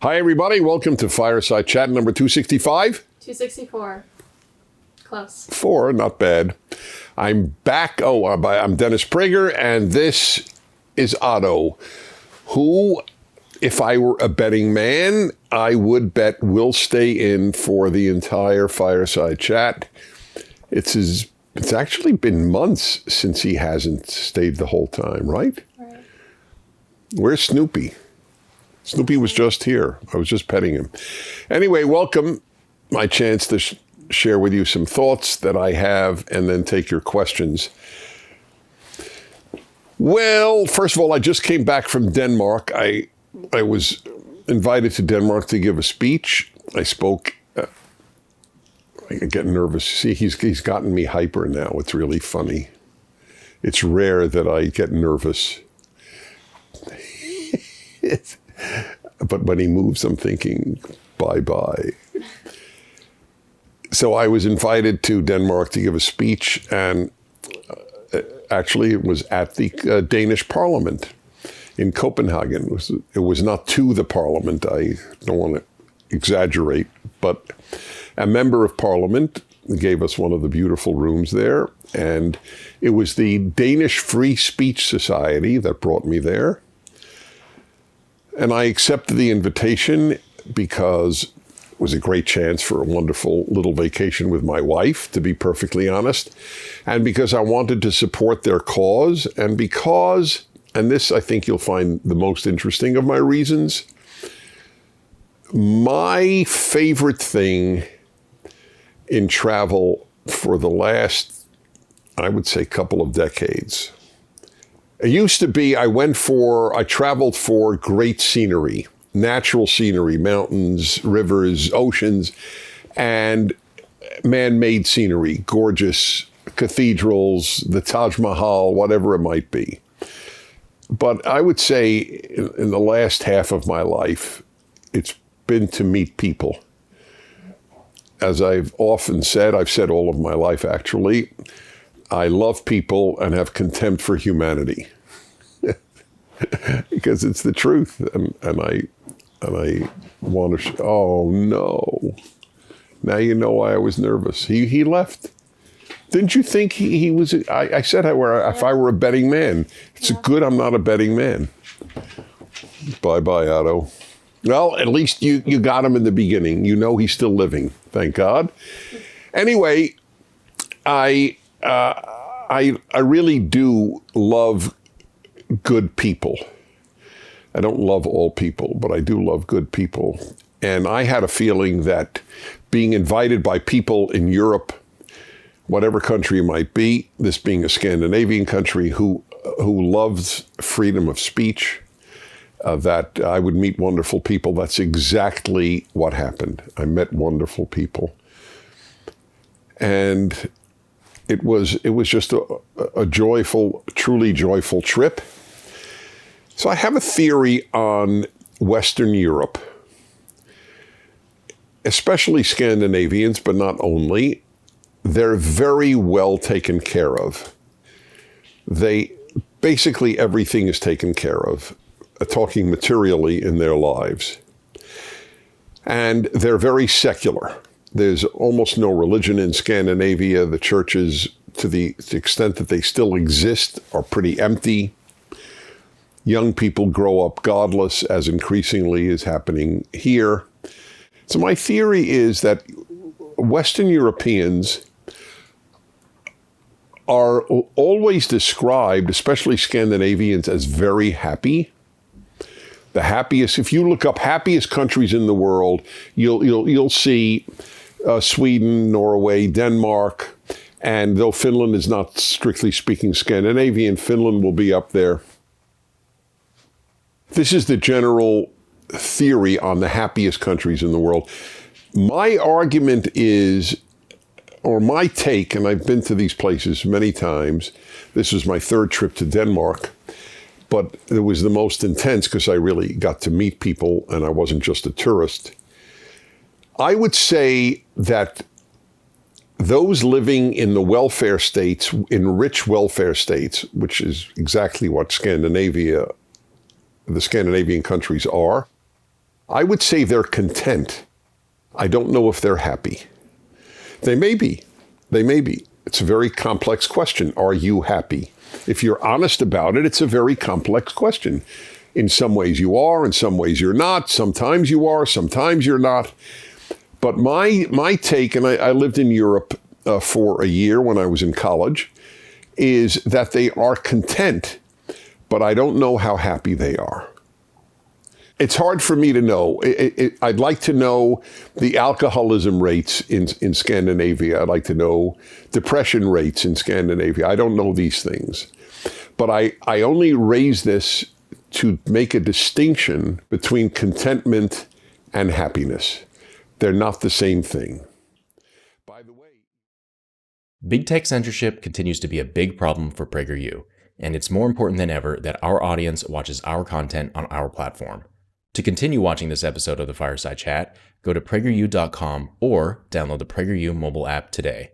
Hi, everybody. Welcome to Fireside Chat number 265. 264. Close. 4, not bad. I'm back. I'm Dennis Prager, and this is Otto, who, if I were a betting man, I would bet will stay in for the entire Fireside Chat. It's actually been months since he hasn't stayed the whole time, right? Right. Where's Snoopy? Snoopy was just here. I was just petting him. Anyway, welcome. My chance to share with you some thoughts that I have and then take your questions. Well, first of all, I just came back from Denmark. I was invited to Denmark to give a speech. I spoke. I get nervous. See, he's gotten me hyper now. It's really funny. It's rare that I get nervous. But when he moves, I'm thinking, bye-bye. So I was invited to Denmark to give a speech, and actually it was at the Danish Parliament in Copenhagen. It was not to the Parliament. I don't want to exaggerate, but a member of Parliament gave us one of the beautiful rooms there, and it was the Danish Free Speech Society that brought me there. And I accepted the invitation because it was a great chance for a wonderful little vacation with my wife, to be perfectly honest, and because I wanted to support their cause, and because, and this I think you'll find the most interesting of my reasons, my favorite thing in travel for the last, I would say, couple of decades. It used to be I traveled for great scenery, natural scenery, mountains, rivers, oceans, and man-made scenery, gorgeous cathedrals, the Taj Mahal, whatever it might be. But I would say in the last half of my life, it's been to meet people. As I've often said, I've said all of my life actually, I love people and have contempt for humanity. Because it's the truth, and I want to. Oh no! Now you know why I was nervous. He left. Didn't you think he was? I said if I were a betting man, it's good I'm not a betting man. Bye bye, Otto. Well, at least you got him in the beginning. You know he's still living. Thank God. Anyway, I really do love good people. I don't love all people, but I do love good people. And I had a feeling that being invited by people in Europe, whatever country it might be, this being a Scandinavian country who loves freedom of speech, that I would meet wonderful people. That's exactly what happened. I met wonderful people. And it was just a joyful, truly joyful trip. So I have a theory on Western Europe, especially Scandinavians, but not only. They're very well taken care of. Basically everything is taken care of, talking materially in their lives. And they're very secular. There's almost no religion in Scandinavia. The churches, to the extent that they still exist, are pretty empty. Young people grow up godless, as increasingly is happening here. So my theory is that Western Europeans are always described, especially Scandinavians, as very happy. The happiest, if you look up happiest countries in the world, you'll see Sweden, Norway, Denmark, and though Finland is not strictly speaking Scandinavian, Finland will be up there. This is the general theory on the happiest countries in the world. My argument is, or my take, and I've been to these places many times. This was my third trip to Denmark, but it was the most intense because I really got to meet people and I wasn't just a tourist. I would say that those living in the welfare states, in rich welfare states, which is exactly what the Scandinavian countries are, I would say they're content. I don't know if they're happy. They may be. They may be. It's a very complex question. Are you happy? If you're honest about it, it's a very complex question. In some ways you are, in some ways you're not. Sometimes you are, sometimes you're not. But my take, and I lived in Europe for a year when I was in college, is that they are content, but I don't know how happy they are. It's hard for me to know. I'd like to know the alcoholism rates in Scandinavia. I'd like to know depression rates in Scandinavia. I don't know these things. But I only raise this to make a distinction between contentment and happiness. They're not the same thing. By the way, Big tech censorship continues to be a big problem for PragerU, and it's more important than ever that our audience watches our content on our platform. To continue watching this episode of the Fireside Chat, go to PragerU.com or download the PragerU mobile app today.